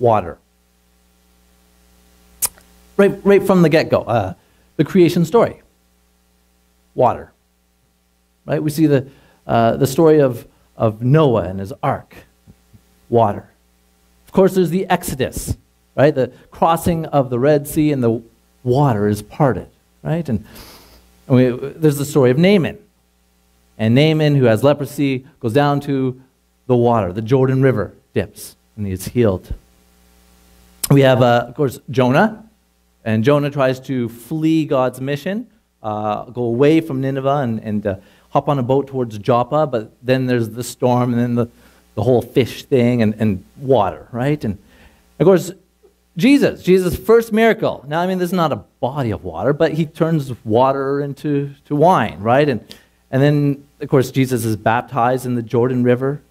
water. Right from the get-go, the creation story, water. Right? We see the story of Noah and his ark, water. Of course, there's the Exodus, right? The crossing of the Red Sea and the water is parted, right? And there's the story of Naaman. And Naaman, who has leprosy, goes down to the water. The Jordan River dips, and he is healed. We have, of course, Jonah. And Jonah tries to flee God's mission, go away from Nineveh and hop on a boat towards Joppa. But then there's the storm and then the whole fish thing and water, right? And, of course, Jesus' first miracle. Now, I mean, this is not a body of water, but he turns water into wine, right? And then, of course, Jesus is baptized in the Jordan River.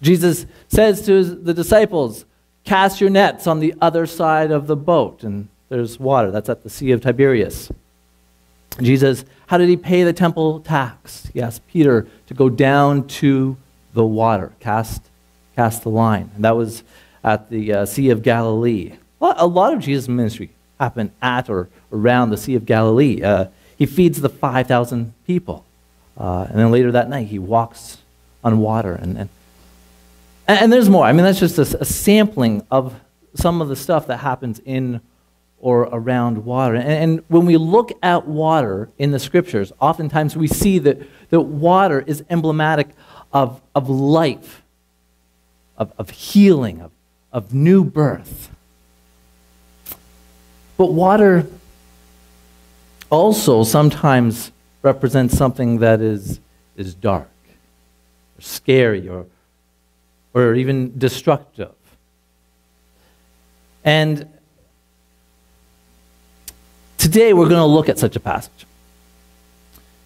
Jesus says to the disciples, cast your nets on the other side of the boat. And there's water. That's at the Sea of Tiberias. Jesus, how did he pay the temple tax? He asked Peter to go down to the water, cast the line. And that was at the Sea of Galilee. Well, a lot of Jesus' ministry happened at or around the Sea of Galilee. He feeds the 5,000 people. And then later that night, he walks on water. And there's more. I mean, that's just a sampling of some of the stuff that happens in or around water. And when we look at water in the scriptures, oftentimes we see that water is emblematic of life, of healing, of new birth. But water also sometimes represents something that is dark, or scary, or even destructive. And today we're going to look at such a passage.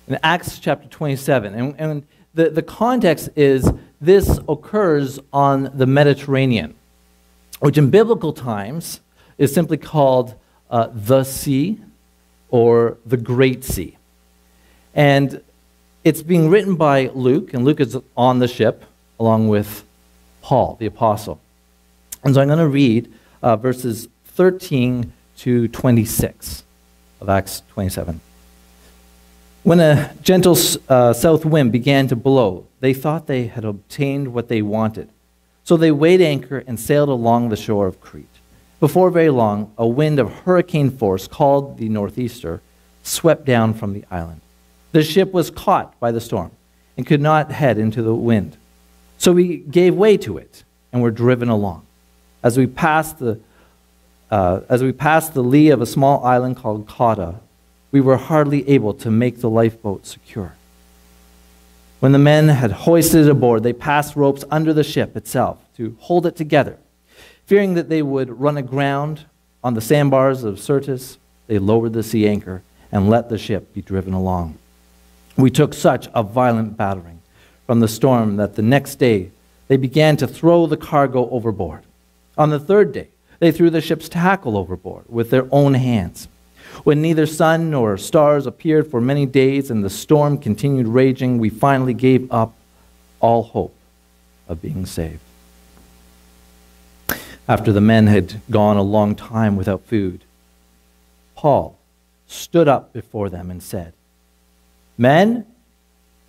In Acts chapter 27, and the context is this occurs on the Mediterranean, which in biblical times is simply called the Sea or the Great Sea. And it's being written by Luke, and Luke is on the ship along with Paul, the apostle. And so I'm going to read verses 13 to 26 of Acts 27. When a gentle south wind began to blow, they thought they had obtained what they wanted. So they weighed anchor and sailed along the shore of Crete. Before very long, a wind of hurricane force, called the northeaster, swept down from the island. The ship was caught by the storm and could not head into the wind. So we gave way to it and were driven along. As we passed the lee of a small island called Kawartha, we were hardly able to make the lifeboat secure. When the men had hoisted it aboard, they passed ropes under the ship itself to hold it together. Fearing that they would run aground on the sandbars of Syrtis, they lowered the sea anchor and let the ship be driven along. We took such a violent battering from the storm that the next day they began to throw the cargo overboard. On the third day, they threw the ship's tackle overboard with their own hands. When neither sun nor stars appeared for many days and the storm continued raging, we finally gave up all hope of being saved. After the men had gone a long time without food, Paul stood up before them and said, "Men,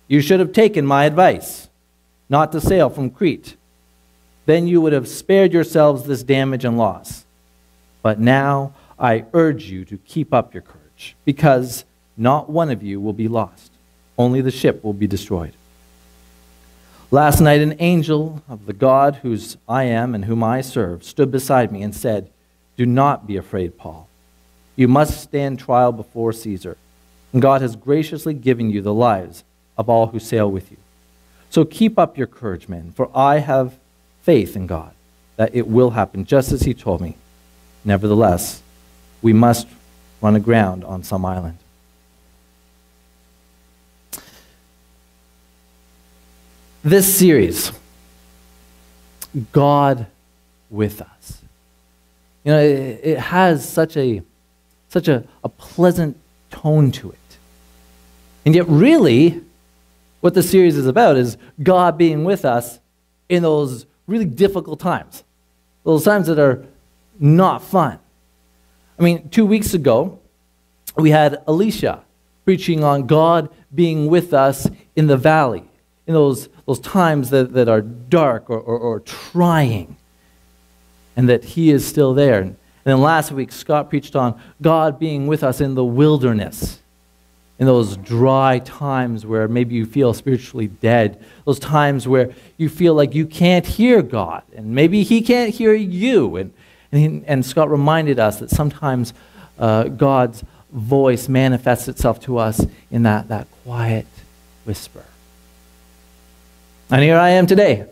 you should have taken my advice, not to sail from Crete. Then you would have spared yourselves this damage and loss. But now I urge you to keep up your courage, because not one of you will be lost. Only the ship will be destroyed." Last night an angel of the God whose I am and whom I serve stood beside me and said, "Do not be afraid, Paul. You must stand trial before Caesar, and God has graciously given you the lives of all who sail with you. So keep up your courage, men, for I have faith in God that it will happen just as he told me. Nevertheless, we must run aground on some island." This series, God with us, it has such a pleasant tone to it. And yet really, what the series is about is God being with us in those really difficult times. those times that are not fun. I mean, 2 weeks ago, we had Alicia preaching on God being with us in the valley, in those times that are dark or trying, and that He is still there. And then last week, Scott preached on God being with us in the wilderness, in those dry times where maybe you feel spiritually dead, those times where you feel like you can't hear God, and maybe He can't hear you. And Scott reminded us that sometimes God's voice manifests itself to us in that quiet whisper. And here I am today,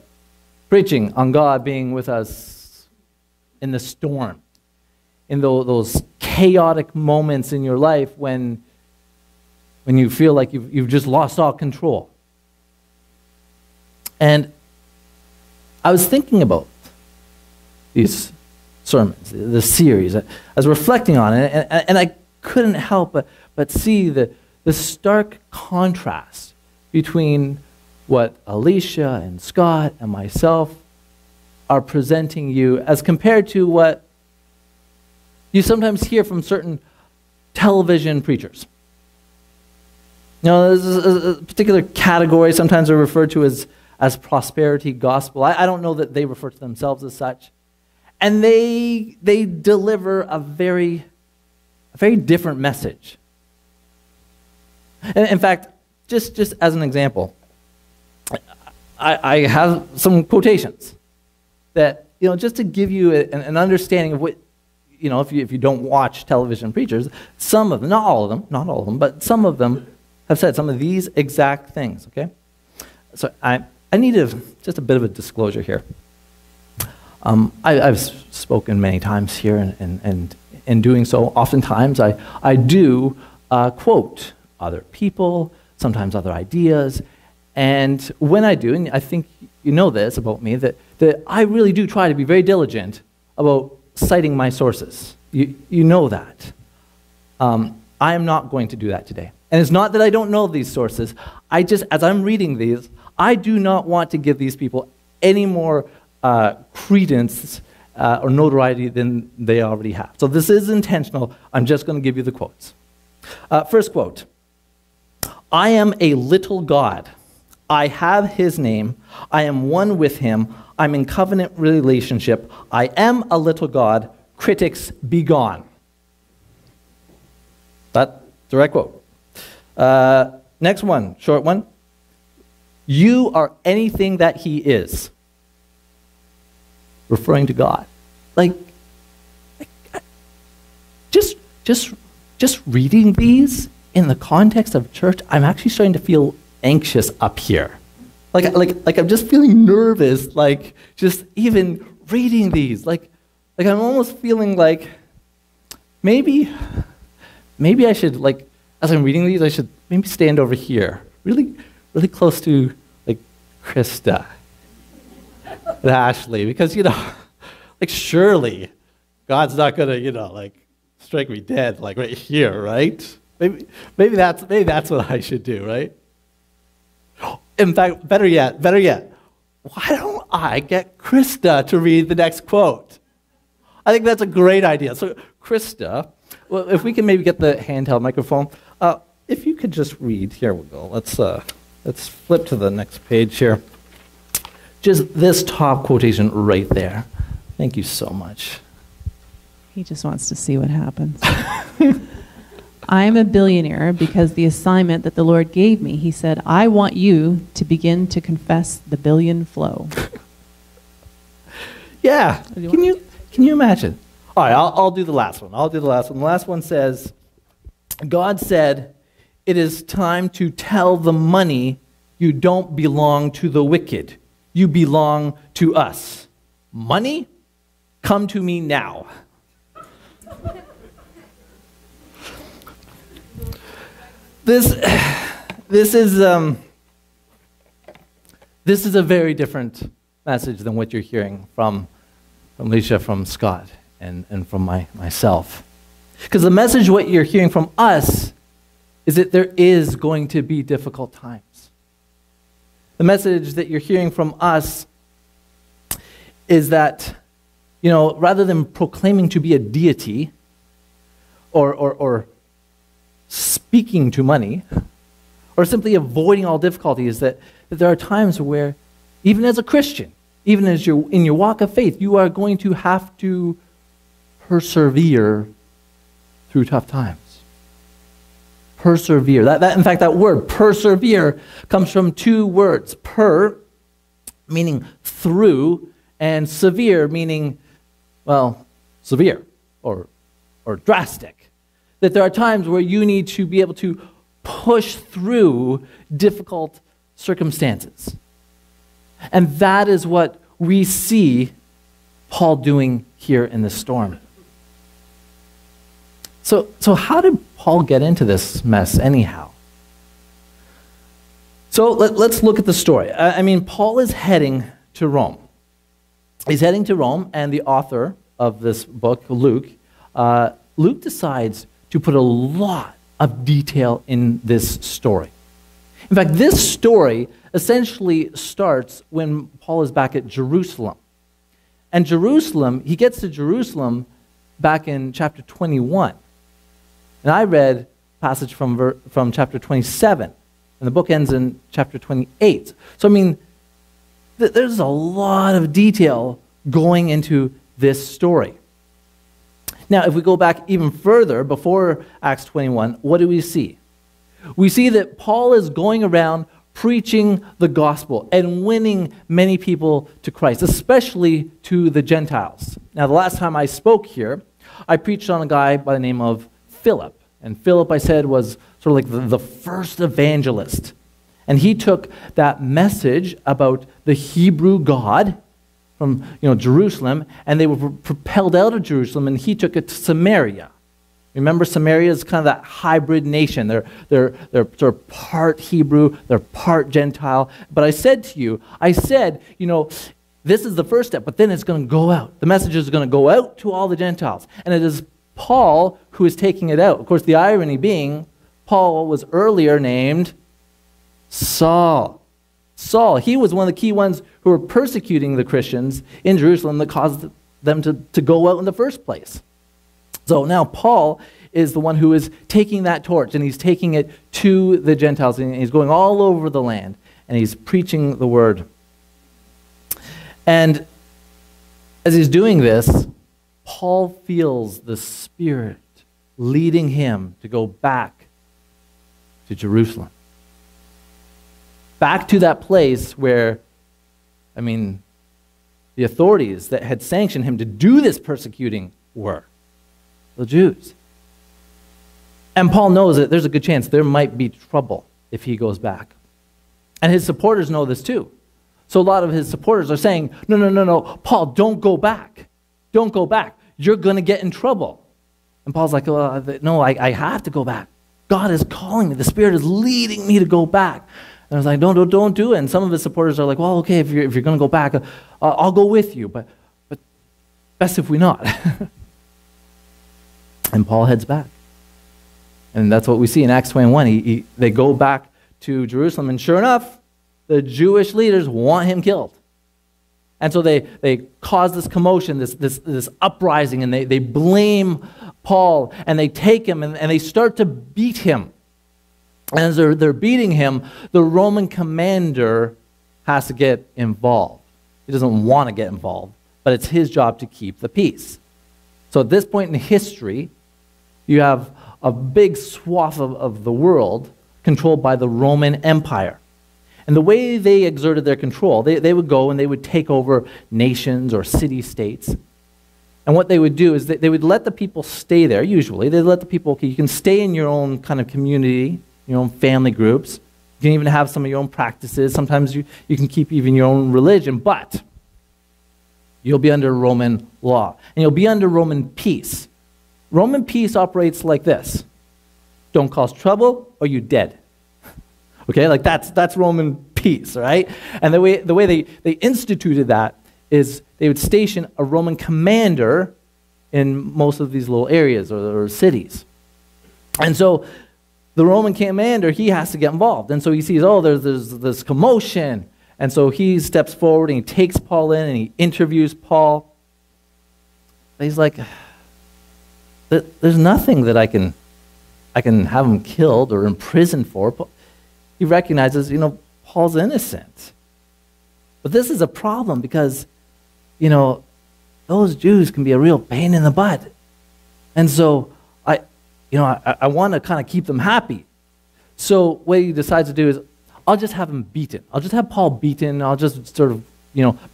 preaching on God being with us in the storm, in those chaotic moments in your life when you feel like you've just lost all control. And I was thinking about these sermons, the series, I was reflecting on it, and I couldn't help but see the stark contrast between what Alicia and Scott and myself are presenting you as compared to what you sometimes hear from certain television preachers. You know, there's a particular category, sometimes they're referred to as prosperity gospel. I don't know that they refer to themselves as such. And they deliver a very different message. And in fact, just as an example, I have some quotations that, just to give you an understanding of what, if you don't watch television preachers, some of them, not all of them, but some of them have said some of these exact things, okay? So I need just a bit of a disclosure here. I've spoken many times here, and in doing so, oftentimes I do quote other people, sometimes other ideas, and when I do, and I think you know this about me, that I really do try to be very diligent about citing my sources. You know that. I am not going to do that today. And it's not that I don't know these sources. As I'm reading these, I do not want to give these people any more credence or notoriety than they already have. So this is intentional. I'm just going to give you the quotes. First quote, "I am a little God. I have His name. I am one with Him. I'm in covenant relationship. I am a little God. Critics, be gone." That's a direct quote. Next one, short one. "You are anything that He is." Referring to God. Just reading these in the context of church, I'm actually starting to feel anxious up here. Like I'm just feeling nervous, just even reading these. I'm almost feeling like maybe I should, as I'm reading these, I should maybe stand over here, really, really close to Krista and Ashley, because surely God's not gonna strike me dead right here, right? Maybe that's what I should do, right? In fact, better yet, why don't I get Krista to read the next quote? I think that's a great idea. So Krista, well, if we can maybe get the handheld microphone, if you could just read. Here we go. Let's flip to the next page here. Just this top quotation right there. Thank you so much. He just wants to see what happens. "I am a billionaire because the assignment that the Lord gave me, He said, I want you to begin to confess the billion flow." Yeah. Can you imagine? All right, I'll do the last one. The last one says, "God said, it is time to tell the money you don't belong to the wicked. You belong to us. Money, come to me now." This is a very different message than what you're hearing from Alicia, from Scott, and from myself. Because the message, what you're hearing from us, is that there is going to be difficult times. The message that you're hearing from us is that rather than proclaiming to be a deity or speaking to money or simply avoiding all difficulties, that there are times where, even as a Christian, even as you're in your walk of faith, you are going to have to persevere through tough times. Persevere. In fact, that word, persevere, comes from two words. Per, meaning through, and severe, meaning, well, severe or drastic. That there are times where you need to be able to push through difficult circumstances. And that is what we see Paul doing here in this storm. So how did Paul get into this mess anyhow? So let's look at the story. Paul is heading to Rome. He's heading to Rome, and the author of this book, Luke decides to put a lot of detail in this story. In fact, this story essentially starts when Paul is back at Jerusalem. And he gets to Jerusalem back in chapter 21. And I read a passage from chapter 27, and the book ends in chapter 28. So, there's a lot of detail going into this story. Now, if we go back even further, before Acts 21, what do we see? We see that Paul is going around preaching the gospel and winning many people to Christ, especially to the Gentiles. Now, the last time I spoke here, I preached on a guy by the name of Philip. And Philip, I said, was sort of like the first evangelist. And he took that message about the Hebrew God from Jerusalem, and they were propelled out of Jerusalem, and he took it to Samaria. Remember, Samaria is kind of that hybrid nation. They're sort of part Hebrew, they're part Gentile. But I said to you, this is the first step, but then it's going to go out. The message is going to go out to all the Gentiles. And it is Paul who is taking it out. Of course, the irony being, Paul was earlier named Saul. He was one of the key ones who were persecuting the Christians in Jerusalem that caused them to go out in the first place. So now Paul is the one who is taking that torch, and he's taking it to the Gentiles, and he's going all over the land, and he's preaching the word. And as he's doing this, Paul feels the Spirit leading him to go back to Jerusalem. Back to that place where, the authorities that had sanctioned him to do this persecuting were the Jews. And Paul knows that there's a good chance there might be trouble if he goes back. And his supporters know this too. So a lot of his supporters are saying, no, Paul, don't go back. Don't go back. You're going to get in trouble. And Paul's like, no, I have to go back. God is calling me. The Spirit is leading me to go back. And I was like, don't do it. And some of his supporters are like, well, okay, if you're going to go back, I'll go with you. But best if we not. And Paul heads back. And that's what we see in Acts 21. They go back to Jerusalem, and sure enough, the Jewish leaders want him killed. And so they cause this commotion, this uprising, and they blame Paul, and they take him, and they start to beat him. And as they're beating him, the Roman commander has to get involved. He doesn't want to get involved, but it's his job to keep the peace. So at this point in history, you have a big swath of the world controlled by the Roman Empire. And the way they exerted their control, they would go and they would take over nations or city-states. And what they would do is they would let the people stay there, usually. They'd let the people, okay, you can stay in your own kind of community, your own family groups. You can even have some of your own practices. Sometimes you can keep even your own religion, but you'll be under Roman law. And you'll be under Roman peace. Roman peace operates like this. Don't cause trouble or you're dead. Okay, like that's Roman peace, right? And the way they instituted that is they would station a Roman commander in most of these little areas or cities. And so the Roman commander, he has to get involved. And so he sees, there's this commotion. And so he steps forward and he takes Paul in and he interviews Paul. But he's like, there's nothing that I can have him killed or imprisoned for. He recognizes, Paul's innocent. But this is a problem because, those Jews can be a real pain in the butt. And so I want to kind of keep them happy. So what he decides to do is, I'll just have him beaten. I'll just have Paul beaten. I'll just sort of,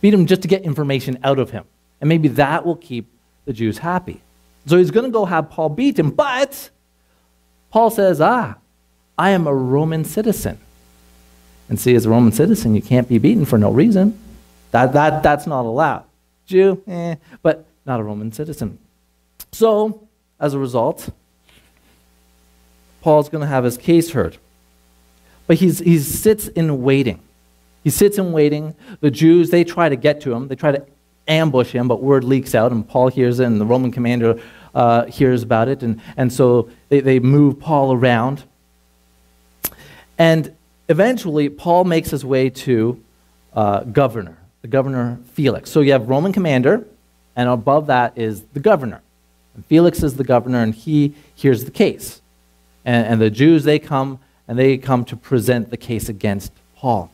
beat him just to get information out of him. And maybe that will keep the Jews happy. So he's going to go have Paul beaten, but Paul says, I am a Roman citizen. And see, as a Roman citizen, you can't be beaten for no reason. That's not allowed. Jew, but not a Roman citizen. So, as a result, Paul's going to have his case heard. But he sits in waiting. He sits in waiting. The Jews, they try to get to him. They try to ambush him, but word leaks out, and Paul hears it, and the Roman commander hears about it, and so they move Paul around. And eventually, Paul makes his way to the governor Felix. So you have Roman commander, and above that is the governor. And Felix is the governor, and he hears the case. And the Jews, they come to present the case against Paul.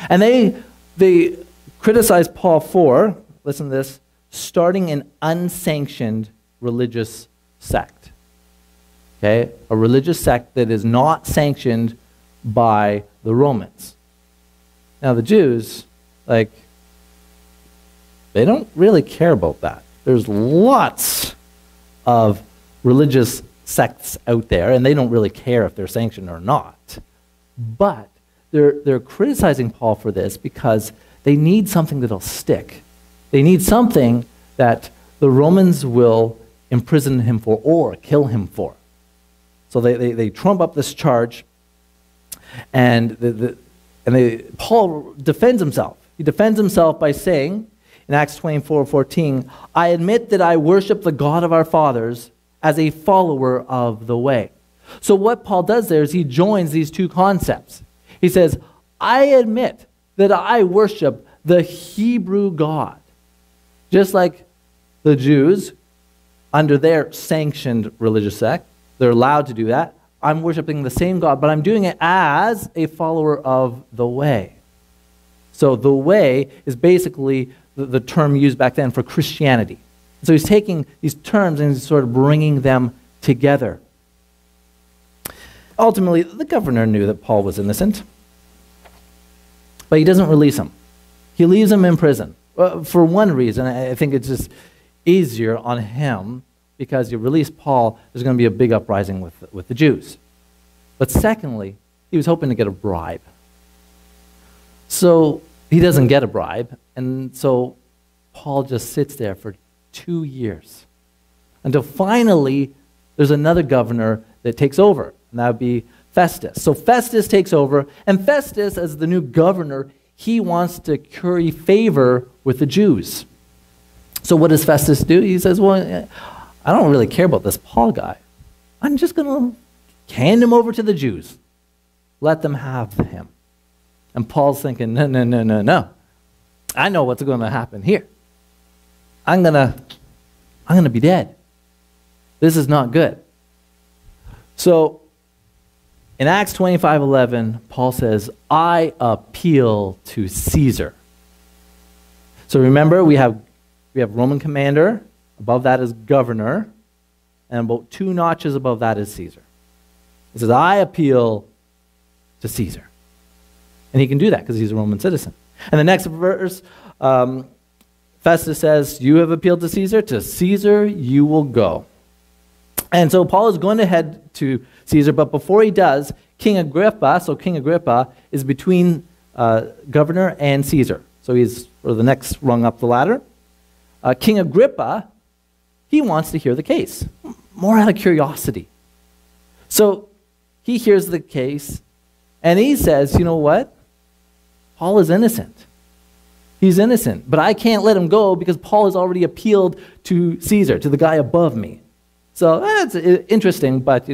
And they criticize Paul for, listen to this, starting an unsanctioned religious sect. Okay? A religious sect that is not sanctioned by the Romans. Now the Jews, they don't really care about that. There's lots of religious sects out there, and they don't really care if they're sanctioned or not. But they're criticizing Paul for this because they need something that'll stick. They need something that the Romans will imprison him for or kill him for. So they trump up this charge, and Paul defends himself. He defends himself by saying, in Acts 24:14, I admit that I worship the God of our fathers as a follower of the way. So what Paul does there is he joins these two concepts. He says, I admit that I worship the Hebrew God. Just like the Jews, under their sanctioned religious sect, they're allowed to do that. I'm worshiping the same God, but I'm doing it as a follower of the way. So the way is basically the term used back then for Christianity. So he's taking these terms and he's sort of bringing them together. Ultimately, the governor knew that Paul was innocent, but he doesn't release him. He leaves him in prison. For one reason, I think it's just easier on him because you release Paul, there's going to be a big uprising with the Jews. But secondly, he was hoping to get a bribe. So he doesn't get a bribe, and so Paul just sits there for 2 years until finally there's another governor that takes over, and that would be Festus. So Festus takes over, and Festus, as the new governor, he wants to curry favor with the Jews. So what does Festus do? He says, well, I don't really care about this Paul guy. I'm just going to hand him over to the Jews. Let them have him. And Paul's thinking, no. I know what's going to happen here. I'm going to be dead. This is not good. So in Acts 25:11, Paul says, I appeal to Caesar. So remember, we have Roman commander, above that is governor, and about 2 notches above that is Caesar. He says, I appeal to Caesar. And he can do that because he's a Roman citizen. And the next verse, Festus says, you have appealed to Caesar you will go. And so Paul is going to head to Caesar, but before he does, King Agrippa is between governor and Caesar. So he's for the next rung up the ladder. King Agrippa, he wants to hear the case, more out of curiosity. So he hears the case, and he says, you know what? Paul is innocent. He's innocent, but I can't let him go because Paul has already appealed to Caesar, to the guy above me. So that's interesting, but,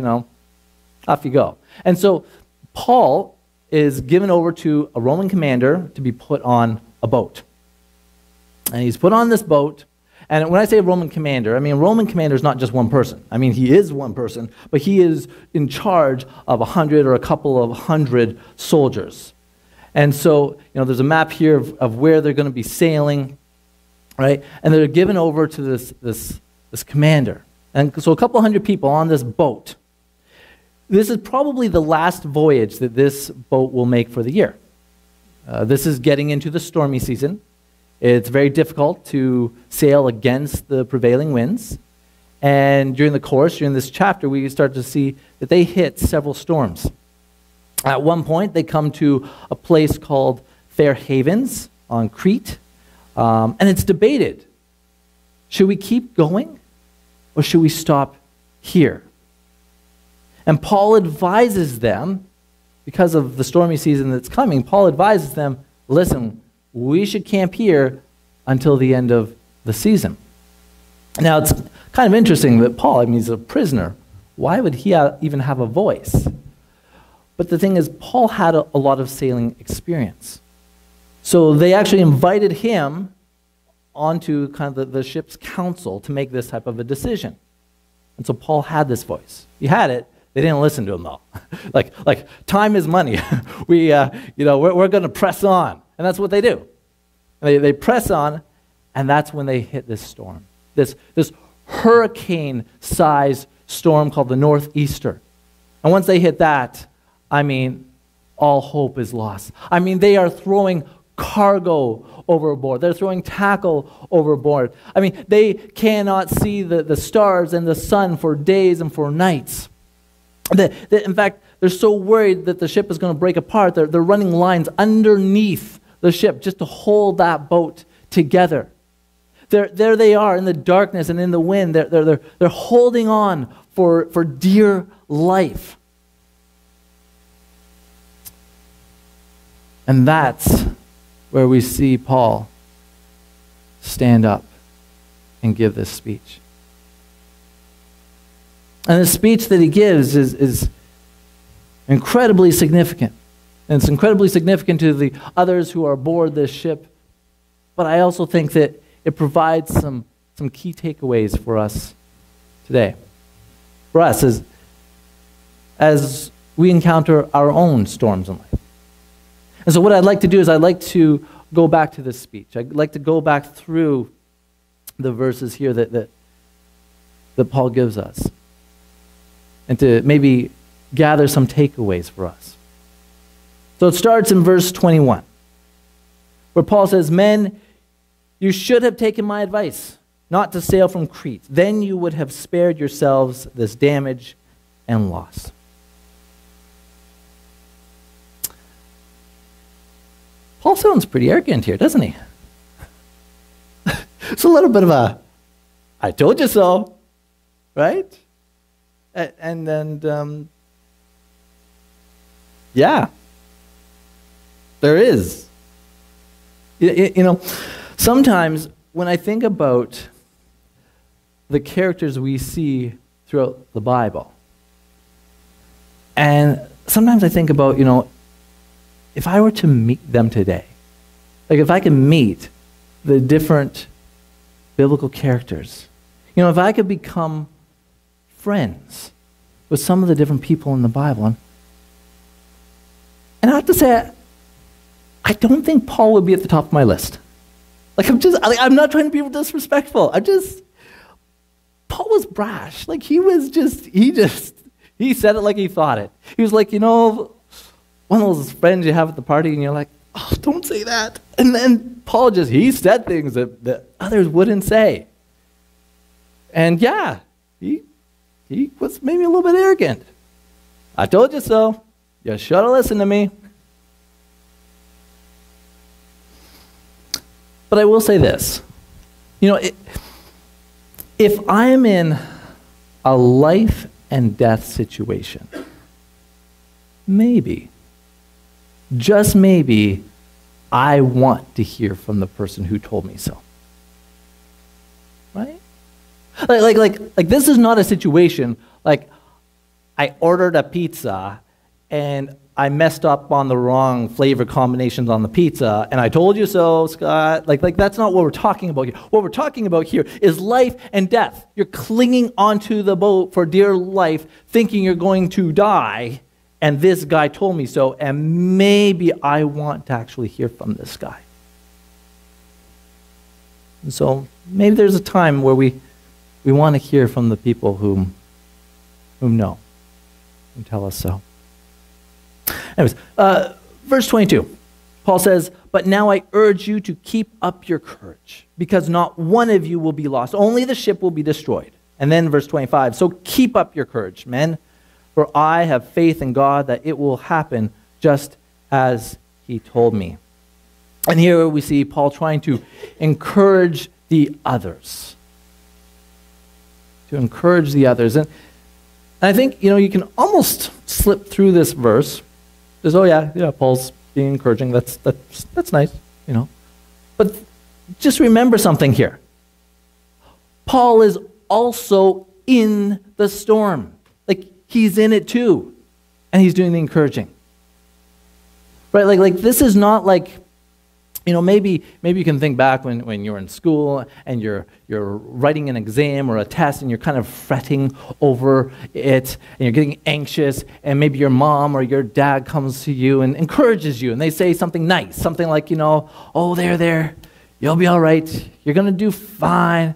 off you go. And so Paul is given over to a Roman commander to be put on a boat. And he's put on this boat, And when I say Roman commander, I mean a Roman commander is not just one person. I mean, he is one person, but he is in charge of 100 or a couple of 100 soldiers. And so, there's a map here of where they're going to be sailing, right? And they're given over to this commander. And so a couple hundred people on this boat. This is probably the last voyage that this boat will make for the year. This is getting into the stormy season. It's very difficult to sail against the prevailing winds. And during this chapter, we start to see that they hit several storms. At one point, they come to a place called Fair Havens on Crete, and it's debated. Should we keep going, or should we stop here? And Paul advises them, because of the stormy season that's coming, Paul advises them, listen, we should camp here until the end of the season. Now, it's kind of interesting that Paul, he's a prisoner. Why would he even have a voice? But the thing is, Paul had a lot of sailing experience. So they actually invited him onto kind of the ship's council to make this type of a decision. And so Paul had this voice. He had it. They didn't listen to him, though. like time is money. We're going to press on. And that's what they do. They press on, and that's when they hit this storm. This hurricane-sized storm called the Northeaster. And once they hit that, all hope is lost. They are throwing cargo overboard. They're throwing tackle overboard. They cannot see the stars and the sun for days and for nights. In fact, they're so worried that the ship is going to break apart. They're running lines underneath the ship just to hold that boat together. There they are in the darkness and in the wind. They're holding on for dear life. And that's where we see Paul stand up and give this speech. And the speech that he gives is incredibly significant. And it's incredibly significant to the others who are aboard this ship. But I also think that it provides some key takeaways for us today. For us as we encounter our own storms in life. And so what I'd like to do is I'd like to go back to this speech. I'd like to go back through the verses here that Paul gives us. And to maybe gather some takeaways for us. So it starts in verse 21, where Paul says, "Men, you should have taken my advice, not to sail from Crete. Then you would have spared yourselves this damage and loss." Paul sounds pretty arrogant here, doesn't he? It's a little bit of a, I told you so, right? And then, yeah, there is. Sometimes when I think about the characters we see throughout the Bible, and sometimes I think about, if I were to meet them today, like if I could meet the different biblical characters, if I could become friends with some of the different people in the Bible, and I have to say, I don't think Paul would be at the top of my list. I'm not trying to be disrespectful. Paul was brash. He said it like he thought it. He was like, one of those friends you have at the party and you're like, oh, don't say that. And then Paul he said things that others wouldn't say. And yeah, he was maybe a little bit arrogant. I told you so. You should have listened to me. But I will say this. If I'm in a life and death situation, maybe, just maybe, I want to hear from the person who told me so. Right? Like this is not a situation like I ordered a pizza and I messed up on the wrong flavor combinations on the pizza, and I told you so, Scott. Like that's not what we're talking about here. What we're talking about here is life and death. You're clinging onto the boat for dear life, thinking you're going to die, and this guy told me so, and maybe I want to actually hear from this guy. And so maybe there's a time where we want to hear from the people who know, who tell us so. Anyways, verse 22, Paul says, "But now I urge you to keep up your courage, because not one of you will be lost. Only the ship will be destroyed." And then verse 25, "So keep up your courage, men, for I have faith in God that it will happen just as he told me." And here we see Paul trying to encourage the others. To encourage the others. And I think, you can almost slip through this verse. Says, oh yeah, Paul's being encouraging. That's nice, But just remember something here. Paul is also in the storm. Like, he's in it too. And he's doing the encouraging. Right? Like this is not like, maybe you can think back when you're in school and you're writing an exam or a test and you're kind of fretting over it and you're getting anxious, and maybe your mom or your dad comes to you and encourages you, and they say something nice, something like, "Oh, there, you'll be all right, you're going to do fine."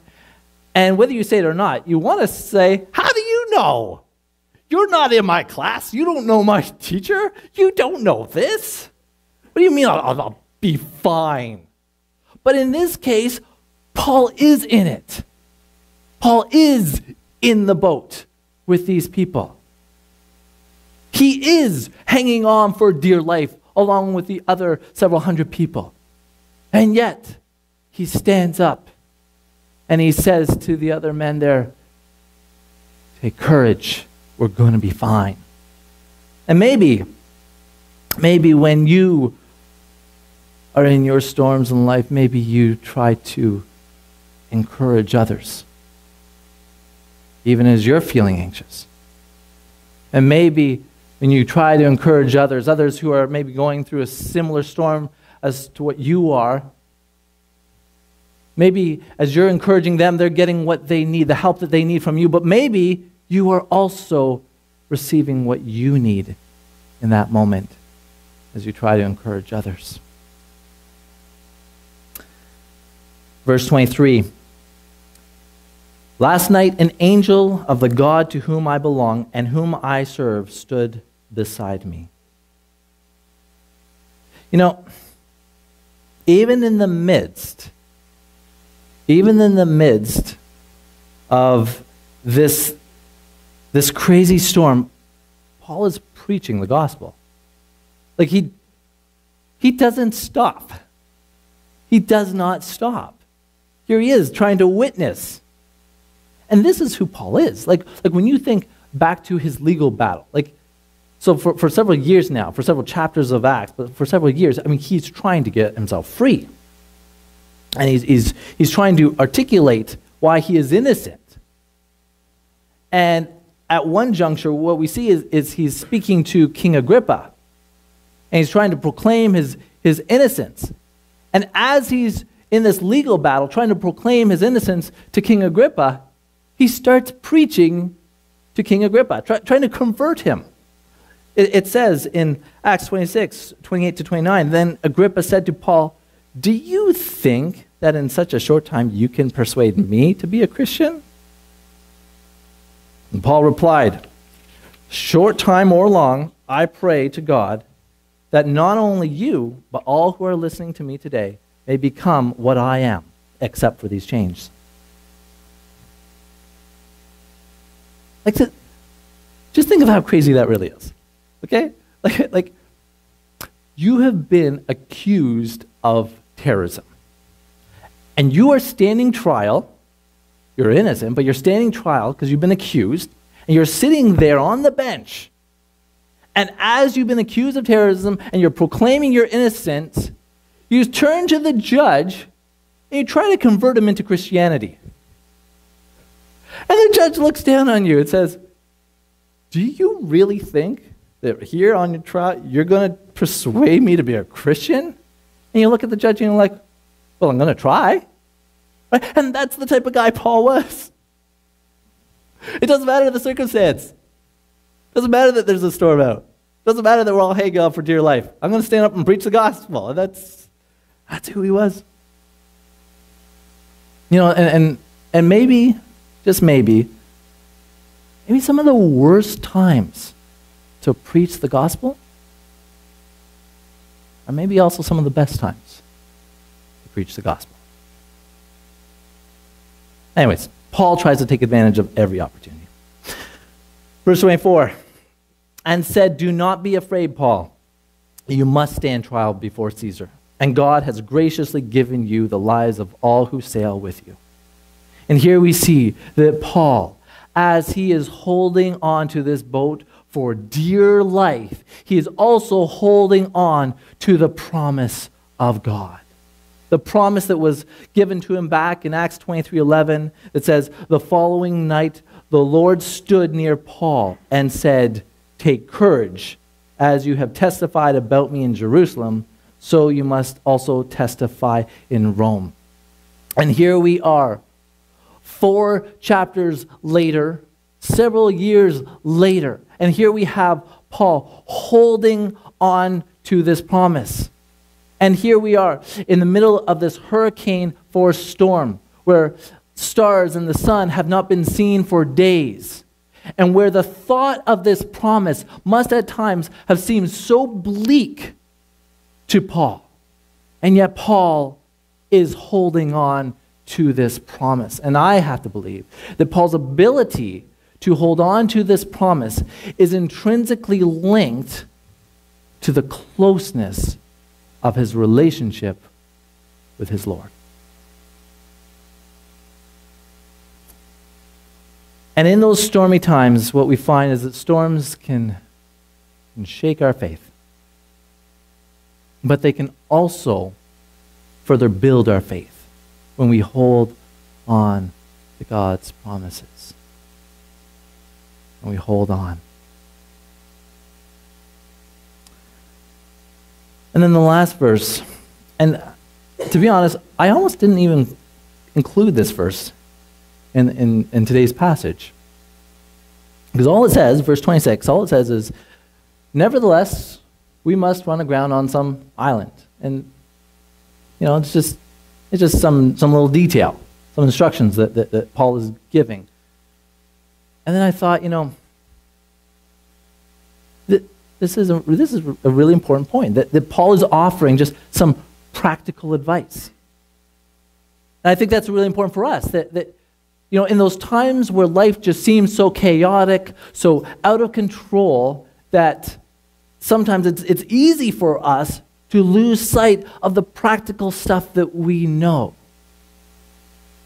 And whether you say it or not, you want to say, "How do you know? You're not in my class. You don't know my teacher. You don't know this. What do you mean I'll be fine?" But in this case, Paul is in it. Paul is in the boat with these people. He is hanging on for dear life along with the other several hundred people. And yet, he stands up and he says to the other men there, "Take courage, we're going to be fine." And maybe when you are in your storms in life, maybe you try to encourage others, even as you're feeling anxious. And maybe when you try to encourage others who are maybe going through a similar storm as to what you are, maybe as you're encouraging them, they're getting what they need, the help that they need from you, but maybe you are also receiving what you need in that moment as you try to encourage others. Verse 23, "Last night an angel of the God to whom I belong and whom I serve stood beside me." Even in the midst of this crazy storm, Paul is preaching the gospel. Like he doesn't stop. He does not stop. Here he is trying to witness. And this is who Paul is. Like when you think back to his legal battle, so for several years now, for several chapters of Acts, but for several years, he's trying to get himself free. And he's trying to articulate why he is innocent. And at one juncture, what we see is he's speaking to King Agrippa. And he's trying to proclaim his innocence. And as he's in this legal battle, trying to proclaim his innocence to King Agrippa, he starts preaching to King Agrippa, trying to convert him. It says in Acts 26, 28 to 29, "Then Agrippa said to Paul, 'Do you think that in such a short time you can persuade me to be a Christian?' And Paul replied, 'Short time or long, I pray to God that not only you, but all who are listening to me today may become what I am, except for these chains.'" Just think of how crazy that really is. Okay? Like you have been accused of terrorism. And you are standing trial. You're innocent, but you're standing trial because you've been accused. And you're sitting there on the bench. And as you've been accused of terrorism and you're proclaiming your innocence, you turn to the judge and you try to convert him into Christianity. And the judge looks down on you and says, "Do you really think that here on your trial, you're going to persuade me to be a Christian? And you look at the judge and you're like, well, I'm going to try. Right? And that's the type of guy Paul was. It doesn't matter the circumstance. It doesn't matter that there's a storm out. It doesn't matter that we're all hanging out for dear life. I'm going to stand up and preach the gospel. And that's who he was. You know, and maybe, just maybe some of the worst times to preach the gospel are maybe also some of the best times to preach the gospel. Anyways, Paul tries to take advantage of every opportunity. Verse 24, and said, do not be afraid, Paul. You must stand trial before Caesar. And God has graciously given you the lives of all who sail with you. And here we see that Paul, as he is holding on to this boat for dear life, he is also holding on to the promise of God. The promise that was given to him back in Acts 23:11 that says, the following night the Lord stood near Paul and said, take courage, as you have testified about me in Jerusalem, so you must also testify in Rome. And here we are, 4 chapters later, several years later, and here we have Paul holding on to this promise. And here we are in the middle of this hurricane-force storm where stars and the sun have not been seen for days, and where the thought of this promise must at times have seemed so bleak to Paul. And yet Paul is holding on to this promise. And I have to believe that Paul's ability to hold on to this promise is intrinsically linked to the closeness of his relationship with his Lord. And in those stormy times, what we find is that storms can shake our faith. But they can also further build our faith when we hold on to God's promises. When we hold on. And then the last verse, and to be honest, I almost didn't even include this verse in today's passage. Because all it says, verse 26, all it says is, nevertheless, we must run aground on some island. And, you know, it's just some little detail, some instructions that Paul is giving. And then I thought, you know, this is a really important point, that Paul is offering just some practical advice. And I think that's really important for us, that you know, in those times where life just seems so chaotic, so out of control, that sometimes it's easy for us to lose sight of the practical stuff that we know.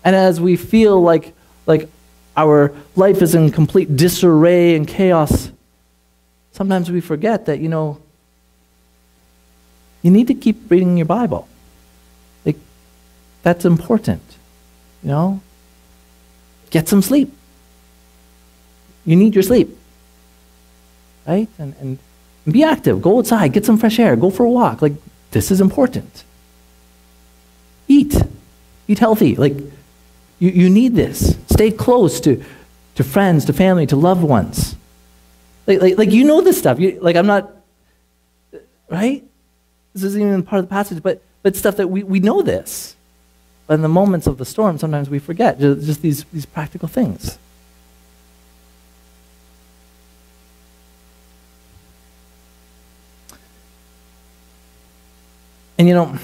And as we feel like our life is in complete disarray and chaos, sometimes we forget that, you know, you need to keep reading your Bible. Like, that's important, you know? Get some sleep. You need your sleep, right? And be active. Go outside. Get some fresh air. Go for a walk. Like, this is important. Eat. Eat healthy. Like, you need this. Stay close to friends, to family, to loved ones. Like you know this stuff. I'm not, right? This isn't even part of the passage, but stuff that we know this. But in the moments of the storm, sometimes we forget just these practical things. And you know,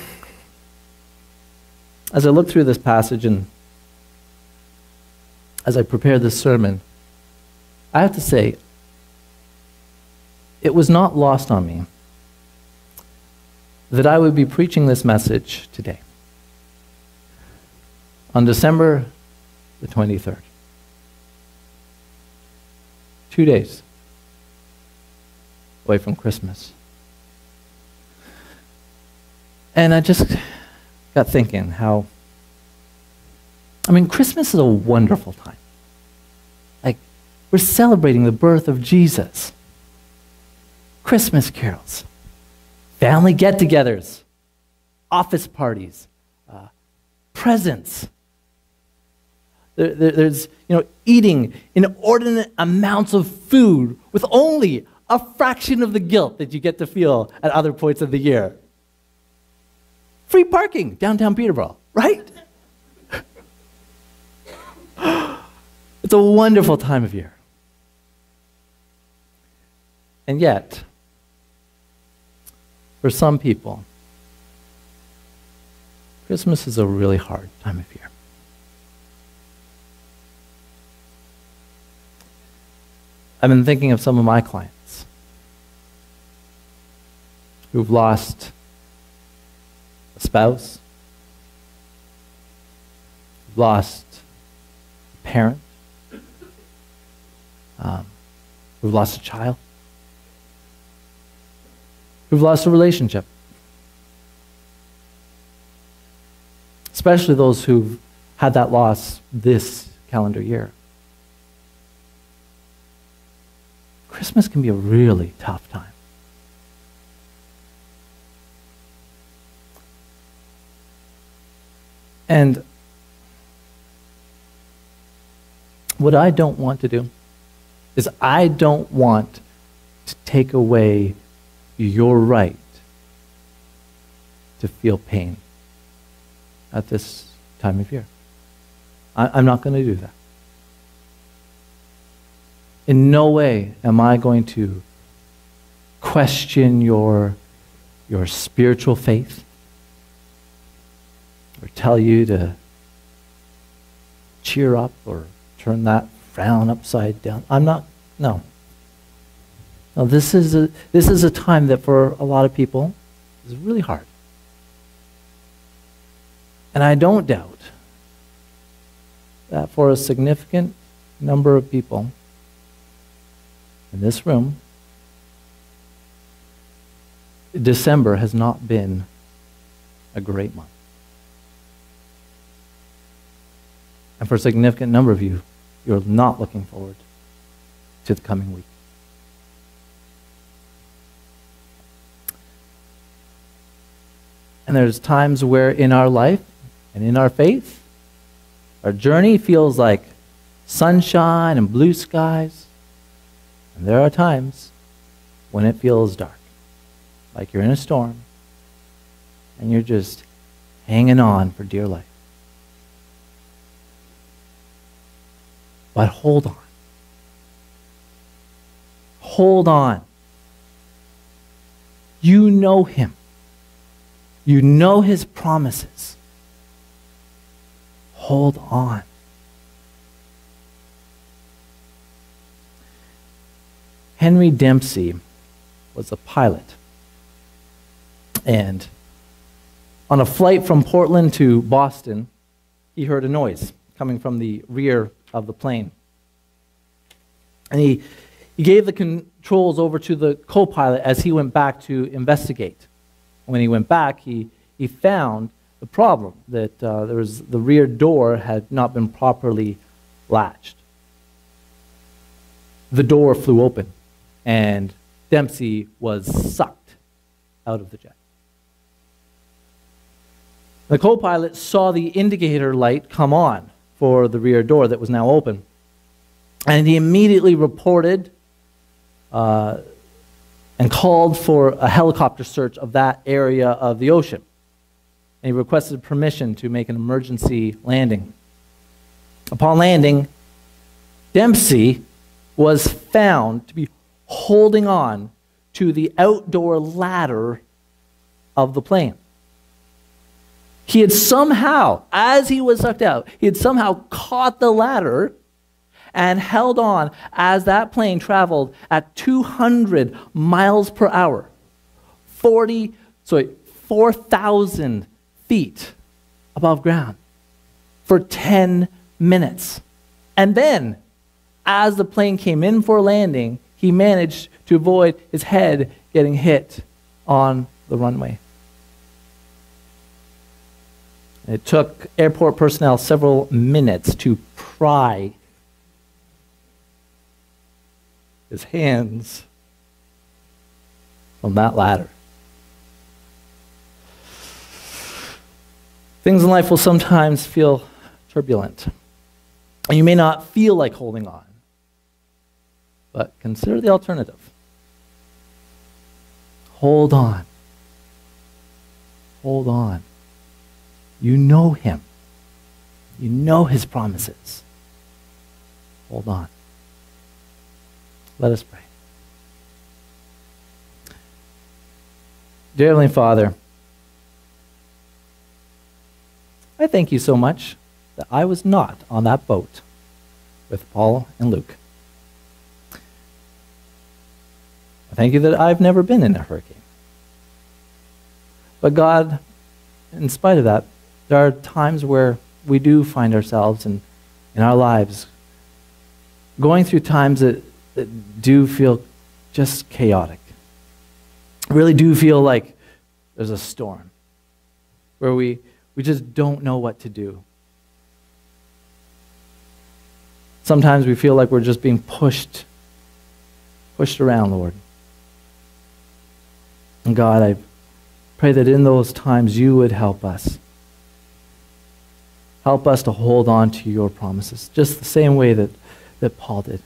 as I look through this passage and as I prepare this sermon, I have to say, it was not lost on me that I would be preaching this message today, on December the 23rd. 2 days away from Christmas. And I just got thinking how, Christmas is a wonderful time. Like, we're celebrating the birth of Jesus. Christmas carols, family get-togethers, office parties, presents. There's eating inordinate amounts of food with only a fraction of the guilt that you get to feel at other points of the year. Free parking downtown Peterborough, right? It's a wonderful time of year. And yet, for some people, Christmas is a really hard time of year. I've been thinking of some of my clients who've lost a spouse, lost a parent, who've lost a child, who've lost a relationship. Especially those who've had that loss this calendar year. Christmas can be a really tough time. And what I don't want to do is I don't want to take away your right to feel pain at this time of year. I'm not going to do that. In no way am I going to question your spiritual faith or tell you to cheer up or turn that frown upside down. No. No, this is a time that for a lot of people is really hard. And I don't doubt that for a significant number of people in this room, December has not been a great month. And for a significant number of you, you're not looking forward to the coming week. And there's times where in our life and in our faith, our journey feels like sunshine and blue skies. And there are times when it feels dark, like you're in a storm and you're just hanging on for dear life. But hold on. Hold on. You know him. You know his promises. Hold on. Henry Dempsey was a pilot. And on a flight from Portland to Boston, he heard a noise coming from the rear of the plane. And he gave the controls over to the co-pilot as he went back to investigate. When he went back, he found the problem, that the rear door had not been properly latched. The door flew open, and Dempsey was sucked out of the jet. The co-pilot saw the indicator light come on for the rear door that was now open, and he immediately reported and called for a helicopter search of that area of the ocean. And he requested permission to make an emergency landing. Upon landing, Dempsey was found to be holding on to the outdoor ladder of the plane. He had somehow, as he was sucked out, he had somehow caught the ladder and held on as that plane traveled at 200 miles per hour, 4,000 feet above ground for 10 minutes. And then, as the plane came in for landing, he managed to avoid his head getting hit on the runway. It took airport personnel several minutes to pry his hands from that ladder. Things in life will sometimes feel turbulent. And you may not feel like holding on, but consider the alternative. Hold on. Hold on. You know him. You know his promises. Hold on. Let us pray. Dear Heavenly Father, I thank you so much that I was not on that boat with Paul and Luke. I thank you that I've never been in a hurricane. But God, in spite of that, there are times where we do find ourselves in our lives going through times that do feel just chaotic. Really do feel like there's a storm where we just don't know what to do. Sometimes we feel like we're just being pushed around, Lord. And God, I pray that in those times you would help us. Help us to hold on to your promises, just the same way that Paul did.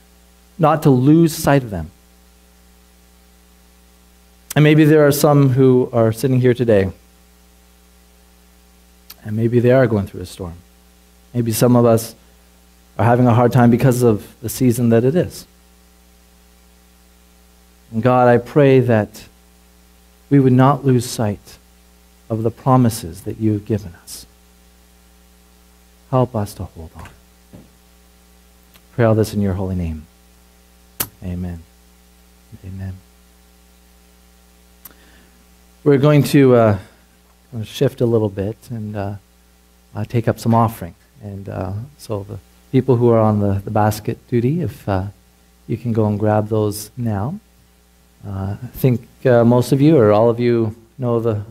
Not to lose sight of them. And maybe there are some who are sitting here today, and maybe they are going through a storm. Maybe some of us are having a hard time because of the season that it is. And God, I pray that we would not lose sight of the promises that you have given us. Help us to hold on. Pray all this in your holy name. Amen. Amen. We're going to shift a little bit and take up some offering. And so the people who are on the basket duty, if you can go and grab those now. I think most of you or all of you know the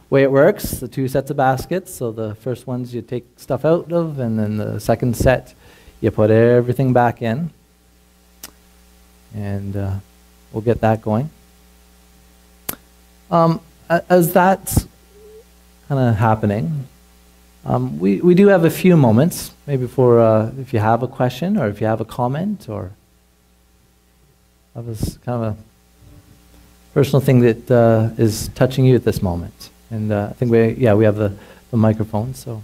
way it works, the two sets of baskets. So the first ones you take stuff out of, and then the second set you put everything back in. And we'll get that going. As that's kind of happening, we do have a few moments, maybe for if you have a question or if you have a comment or that was kind of a personal thing that is touching you at this moment. And I think we have the microphone, so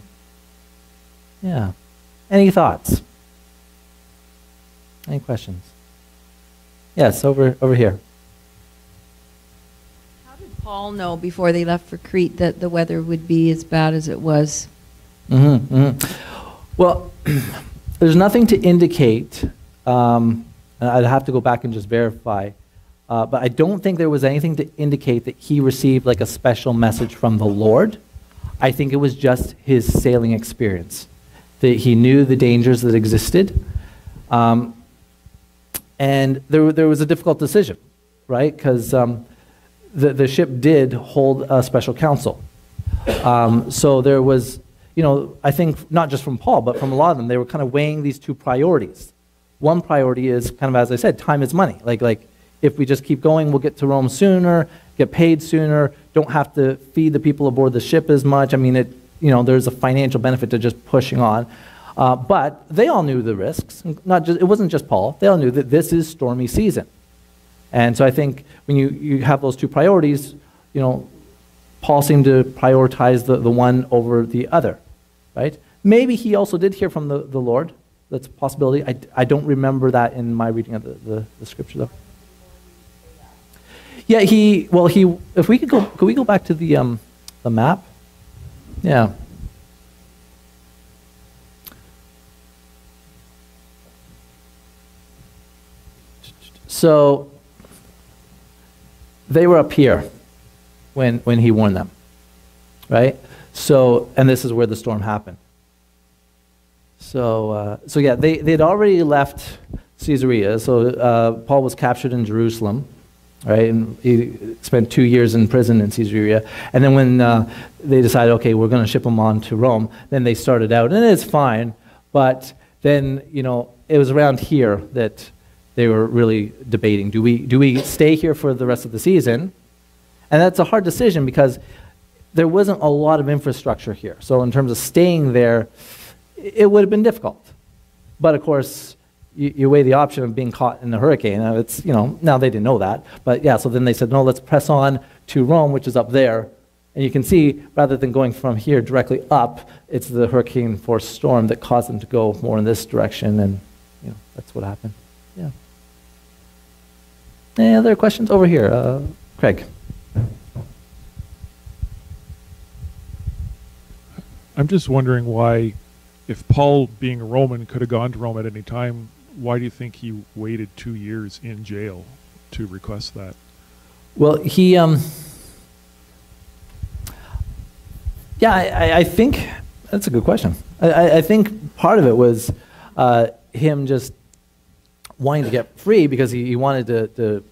yeah. Any thoughts? Any questions? Yes, over here. How did Paul know before they left for Crete that the weather would be as bad as it was? Well, there's nothing to indicate, and I'd have to go back and just verify, but I don't think there was anything to indicate that he received like a special message from the Lord. I think it was just his sailing experience, that he knew the dangers that existed. And there was a difficult decision, right? Because the ship did hold a special council. So there was, I think not just from Paul, but from a lot of them, they were kind of weighing these two priorities. One priority is kind of, as I said, time is money. Like if we just keep going, we'll get to Rome sooner, get paid sooner, don't have to feed the people aboard the ship as much. I mean, there's a financial benefit to just pushing on. But they all knew the risks. It wasn't just Paul. They all knew that this is stormy season. And so I think when you have those two priorities, Paul seemed to prioritize the one over the other, right? Maybe he also did hear from the Lord. That's a possibility. I don't remember that in my reading of the scripture, though. Yeah, if we could we go back to the map? Yeah. So they were up here when he warned them, right? So, and this is where the storm happened. So yeah, they'd already left Caesarea. So Paul was captured in Jerusalem, right? And he spent 2 years in prison in Caesarea. And then when they decided, okay, we're going to ship him on to Rome, then they started out, and it's fine. But then, it was around here that they were really debating, do we stay here for the rest of the season, And that's a hard decision because there wasn't a lot of infrastructure here. So in terms of staying there, it would have been difficult. But of course, you weigh the option of being caught in the hurricane. It's, now they didn't know that. But yeah, so then they said, no, let's press on to Rome, which is up there. And you can see, rather than going from here directly up, it's the hurricane force storm that caused them to go more in this direction. And that's what happened. Yeah. Any other questions? Over here, Craig. I'm just wondering why, if Paul, being a Roman, could have gone to Rome at any time, why do you think he waited 2 years in jail to request that? Well, he, I think, that's a good question. I think part of it was him just wanting to get free because he wanted to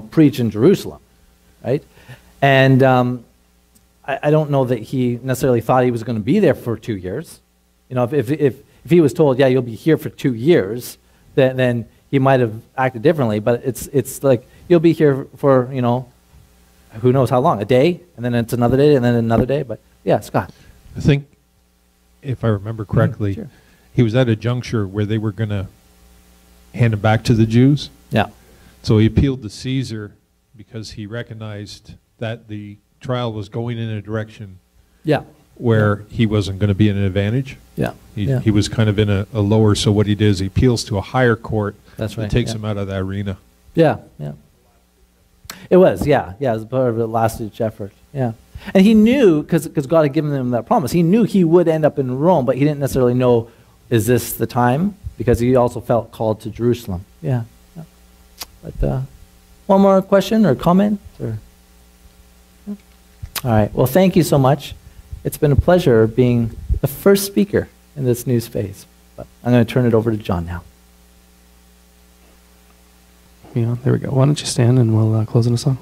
preach in Jerusalem, right? And I don't know that he necessarily thought he was going to be there for 2 years. If he was told, yeah, you'll be here for 2 years, then he might have acted differently. But it's like, you'll be here for, who knows how long, a day, and then it's another day, and then another day. But yeah, Scott. I think, if I remember correctly, Sure. He was at a juncture where they were going to hand him back to the Jews. Yeah. So he appealed to Caesar because he recognized that the trial was going in a direction Yeah. where he wasn't going to be in an advantage. Yeah. He was kind of in a lower, so what he did is he appeals to a higher court. That's right. That takes yeah. him out of that arena. Yeah, yeah. It was, yeah. It was part of a last-ditch effort, yeah. And he knew, because God had given him that promise, he knew he would end up in Rome, but he didn't necessarily know, is this the time? Because he also felt called to Jerusalem. Yeah. yeah. But one more question or comment? Or? All right. Well, thank you so much. It's been a pleasure being the first speaker in this new space. But I'm going to turn it over to John now. There we go. Why don't you stand and we'll close in a song.